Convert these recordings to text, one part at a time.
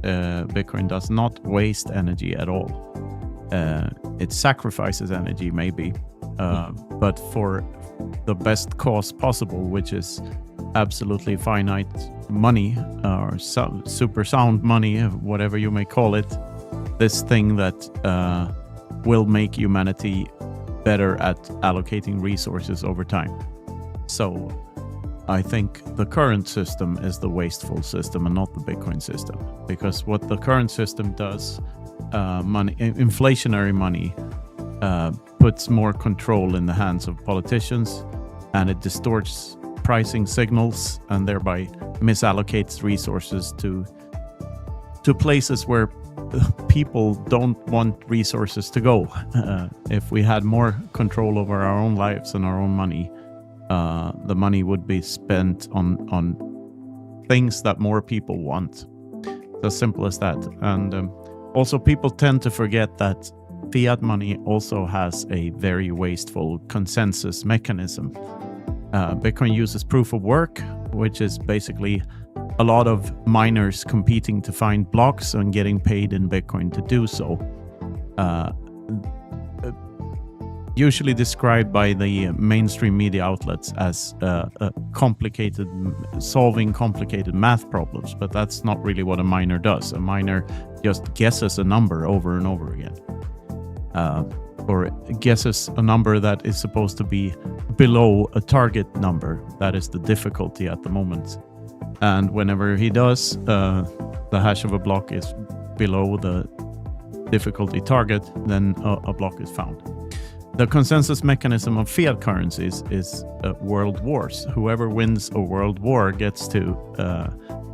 Bitcoin does not waste energy at all. It sacrifices energy maybe, but for the best cause possible, which is absolutely finite money, or super sound money, whatever you may call it, this thing that will make humanity better at allocating resources over time. So I think the current system is the wasteful system and not the Bitcoin system, because what the current system does, inflationary money, puts more control in the hands of politicians, and it distorts pricing signals and thereby misallocates resources to places where people don't want resources to go. If we had more control over our own lives and our own money, the money would be spent on things that more people want. It's as simple as that. And also, people tend to forget that fiat money also has a very wasteful consensus mechanism. Bitcoin uses proof of work, which is basically a lot of miners competing to find blocks and getting paid in Bitcoin to do so. Usually described by the mainstream media outlets as solving complicated math problems, but that's not really what a miner does. A miner just guesses a number over and over again, or guesses a number that is supposed to be below a target number. That is the difficulty at the moment. And whenever he does, the hash of a block is below the difficulty target, then a block is found. The consensus mechanism of fiat currencies is world wars. Whoever wins a world war gets to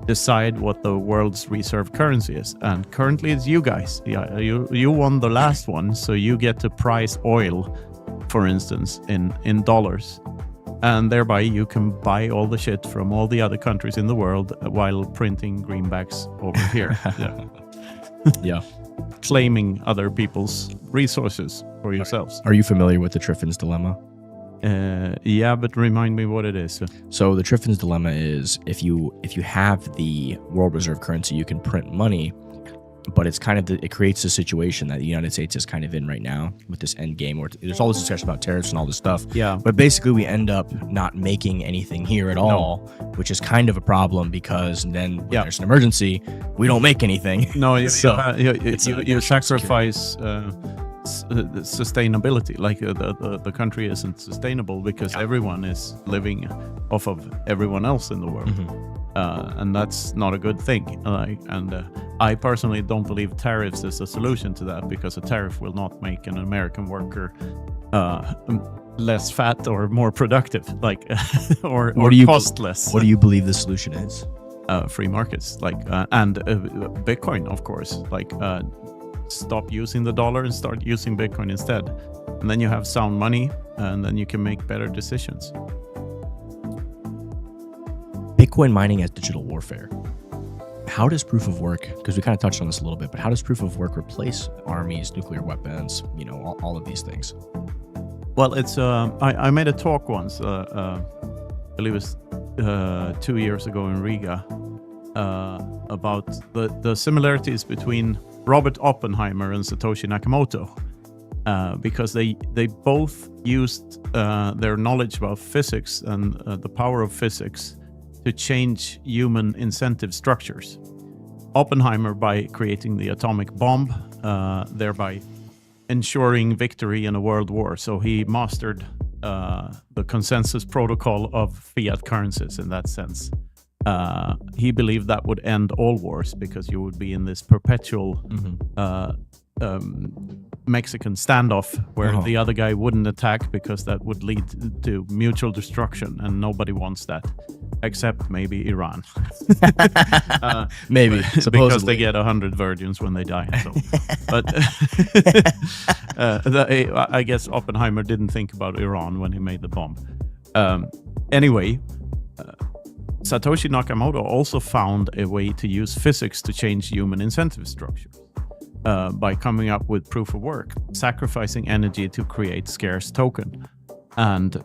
decide what the world's reserve currency is. And currently it's you guys. You won the last one, so you get to price oil, for instance, in dollars. And thereby you can buy all the shit from all the other countries in the world while printing greenbacks over here. Yeah. Claiming other people's resources for yourselves. Are you familiar with the Triffin's dilemma? Yeah, but remind me what it is. So the Triffin's dilemma is if you have the world reserve currency, you can print money, but it's kind of it creates a situation that the United States is kind of in right now with this end game where there's all this discussion about tariffs and all this stuff. Yeah. But basically we end up not making anything here at all, which is kind of a problem because then when there's an emergency, we don't make anything. No, you sacrifice sustainability. Like the country isn't sustainable because everyone is living off of everyone else in the world. And that's not a good thing. I personally don't believe tariffs is a solution to that, because a tariff will not make an American worker less fat or more productive, or cost less. What do you believe the solution is? Free markets, and Bitcoin, of course. Stop using the dollar and start using Bitcoin instead, and then you have sound money, and then you can make better decisions. Bitcoin mining as digital warfare. How does proof of work, because we kind of touched on this a little bit, but how does proof of work replace armies, nuclear weapons, all of these things? Well, it's I made a talk once, I believe it was 2 years ago in Riga, about the similarities between Robert Oppenheimer and Satoshi Nakamoto, because they both used their knowledge about physics and the power of physics to change human incentive structures. Oppenheimer by creating the atomic bomb, thereby ensuring victory in a world war. So he mastered the consensus protocol of fiat currencies in that sense. He believed that would end all wars, because you would be in this perpetual Mexican standoff where the other guy wouldn't attack, because that would lead to mutual destruction, and nobody wants that, except maybe Iran. Maybe, because they get 100 virgins when they die. So. But I guess Oppenheimer didn't think about Iran when he made the bomb. Anyway, Satoshi Nakamoto also found a way to use physics to change human incentive structures. By coming up with proof of work, sacrificing energy to create scarce token. And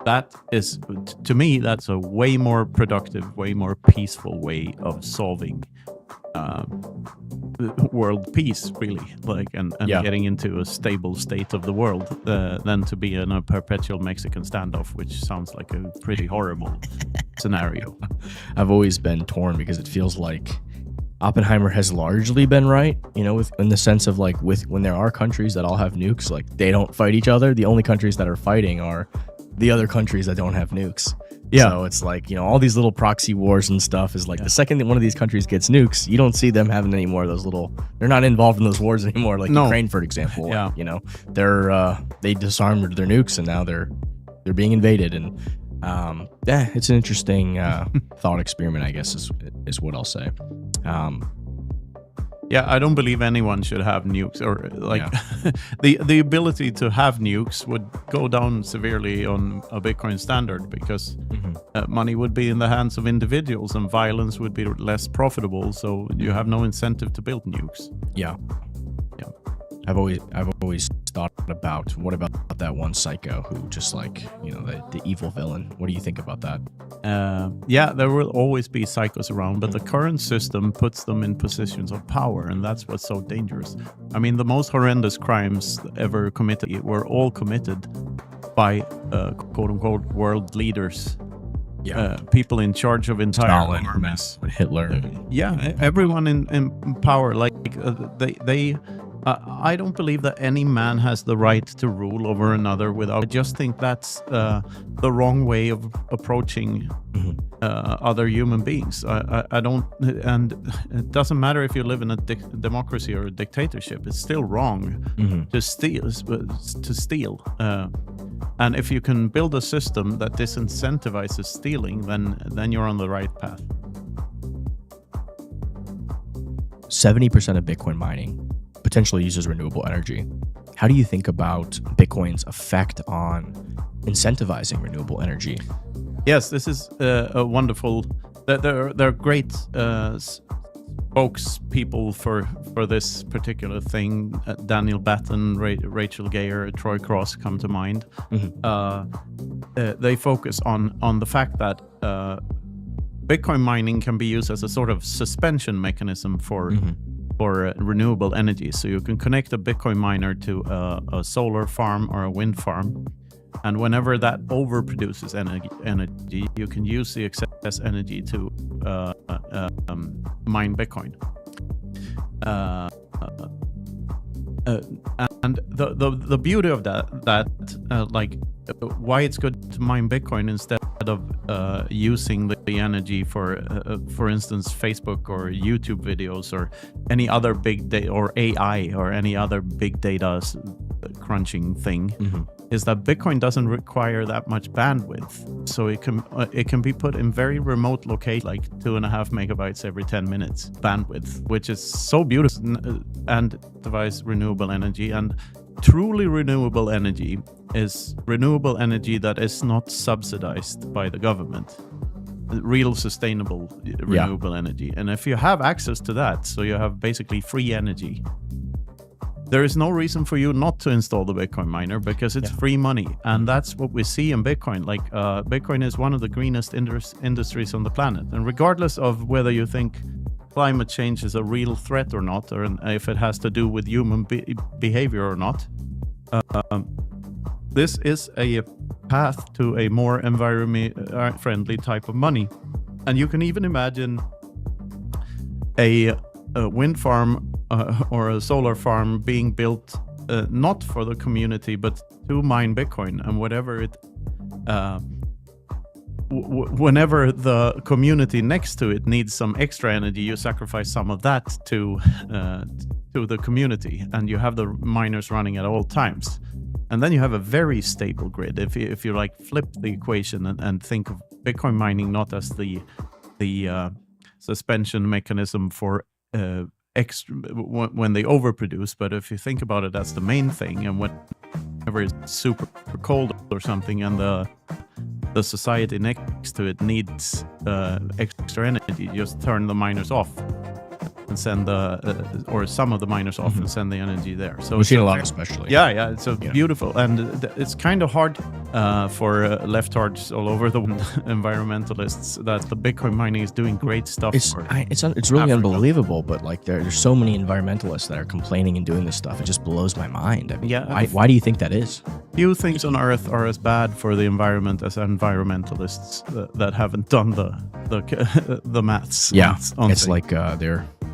that is, to me, that's a way more productive, way more peaceful way of solving world peace, really, like, and getting into a stable state of the world, than to be in a perpetual Mexican standoff, which sounds like a pretty horrible scenario. I've always been torn because it feels like Oppenheimer has largely been right, in the sense of like when there are countries that all have nukes, like they don't fight each other. The only countries that are fighting are the other countries that don't have nukes. Yeah. So it's like, all these little proxy wars and stuff is like the second that one of these countries gets nukes, you don't see them having any more of those they're not involved in those wars anymore. Like Ukraine, for example, they disarmed their nukes and now they're being invaded. And it's an interesting thought experiment, I guess is what I'll say. I don't believe anyone should have nukes, or like the ability to have nukes would go down severely on a Bitcoin standard, because money would be in the hands of individuals and violence would be less profitable. So you have no incentive to build nukes. Yeah. I've always thought about, what about that one psycho who just like, the evil villain? What do you think about that? There will always be psychos around, but the current system puts them in positions of power, and that's what's so dangerous. I mean, the most horrendous crimes ever committed were all committed by quote-unquote world leaders. People in charge of entire armies. Hitler. Everyone in power, like they I don't believe that any man has the right to rule over another without. I just think that's the wrong way of approaching other human beings. I don't, and it doesn't matter if you live in a democracy or a dictatorship. It's still wrong to steal. And if you can build a system that disincentivizes stealing, then you're on the right path. 70% of Bitcoin mining potentially uses renewable energy. How do you think about Bitcoin's effect on incentivizing renewable energy? Yes, this is a wonderful. There are great spokespeople for this particular thing. Daniel Batten, Rachel Gayer, Troy Cross come to mind. They focus on the fact that Bitcoin mining can be used as a sort of suspension mechanism for renewable energy. So you can connect a Bitcoin miner to a solar farm or a wind farm, and whenever that overproduces energy, you can use the excess energy to mine Bitcoin. And the beauty of that like why it's good to mine Bitcoin instead of using the energy for instance, Facebook or YouTube videos or any other big data, or AI or any other big data crunching thing, is that Bitcoin doesn't require that much bandwidth. So it can be put in very remote locations, like 2.5 megabytes every 10 minutes bandwidth, which is so beautiful and device renewable energy. And truly renewable energy is renewable energy that is not subsidized by the government. Real sustainable renewable energy. And if you have access to that, so you have basically free energy, there is no reason for you not to install the Bitcoin miner, because it's free money. And that's what we see in Bitcoin. Like Bitcoin is one of the greenest industries on the planet. And regardless of whether you think climate change is a real threat or not, or if it has to do with human behavior or not, this is a path to a more environment friendly type of money. And you can even imagine a wind farm or a solar farm being built not for the community but to mine Bitcoin, and whatever it whenever the community next to it needs some extra energy, you sacrifice some of that to the community, and you have the miners running at all times. And then you have a very stable grid. If you like flip the equation and think of Bitcoin mining not as the suspension mechanism for extra when they overproduce, but if you think about it as the main thing, and whenever it's super cold or something, and the society next to it needs extra energy, just turn the miners off and send the, or some of the miners often send the energy there. So We've seen a lot, especially. Yeah, it's beautiful, and it's kind of hard for leftards all over the world, environmentalists, that the Bitcoin mining is doing great stuff. It's really unbelievable, but like there's so many environmentalists that are complaining and doing this stuff. It just blows my mind. I mean, why do you think that is? Few things on Earth are as bad for the environment as environmentalists that haven't done the maths. Yeah, it's like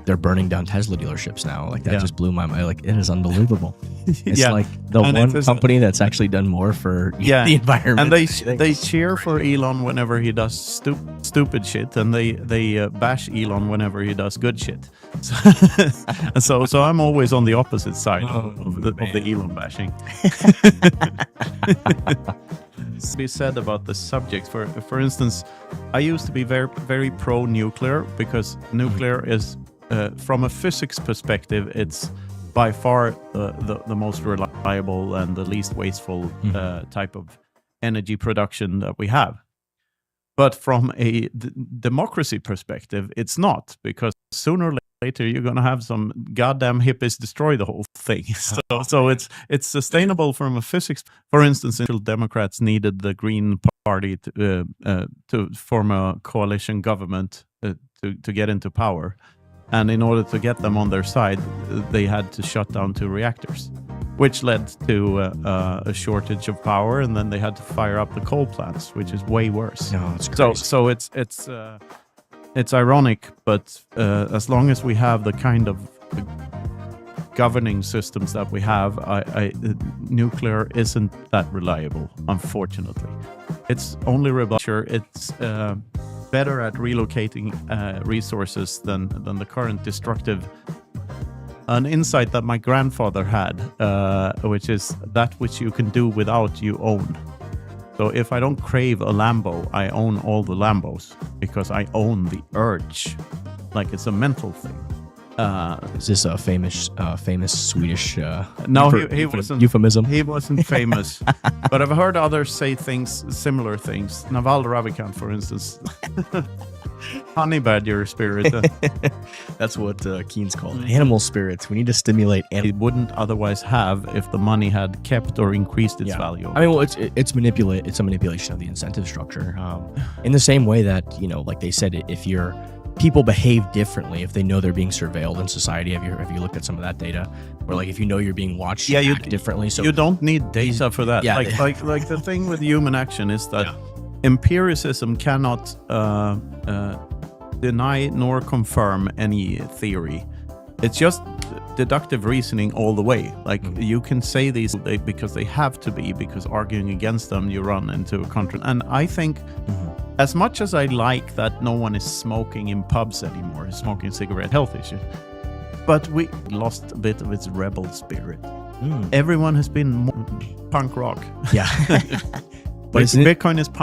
they're burning down Tesla dealerships now. Like that just blew my mind. Like it is unbelievable. It's like the one company that's actually done more for the environment. And they cheer for Elon whenever he does stupid shit, and they bash Elon whenever he does good shit. So I'm always on the opposite side of the Elon bashing. Be said about the subject. For instance, I used to be very, very pro-nuclear, because nuclear is, from a physics perspective, it's by far the most reliable and the least wasteful type of energy production that we have. But from a democracy perspective, it's not, because sooner or later you're going to have some goddamn hippies destroy the whole thing. So it's sustainable from a physics. For instance, Democrats needed the Green Party to form a coalition government to get into power. And in order to get them on their side, they had to shut down 2 reactors, which led to a shortage of power, and then they had to fire up the coal plants, which is way worse. No, it's crazy. So it's ironic, but as long as we have the kind of governing systems that we have, nuclear isn't that reliable, unfortunately. It's only reliable. It's better at relocating resources than the current destructive. An insight that my grandfather had, which is that which you can do without, you own. So if I don't crave a Lambo, I own all the Lambos, because I own the urge, like it's a mental thing. Is this a famous Swedish no, he wasn't, euphemism? He wasn't famous, but I've heard others say similar things. Naval Ravikant, for instance. Honey badger spirit. That's what Keynes called it. Animal spirits. We need to stimulate animals. It wouldn't otherwise have if the money had kept or increased its value. I mean, well, it's a manipulation of the incentive structure. In the same way that, like they said, if people behave differently if they know they're being surveilled in society. Have you looked at some of that data? Or like if you know you're being watched, you act differently. So you don't need data for that. Yeah. Like the thing with human action is that empiricism cannot deny nor confirm any theory. It's just deductive reasoning all the way. Like you can say these because they have to be, because arguing against them you run into a contra. And I think as much as I like that no one is smoking in pubs anymore, smoking cigarette, health issue, but we lost a bit of its rebel spirit. Everyone has been punk rock. Yeah. But Bitcoin is punk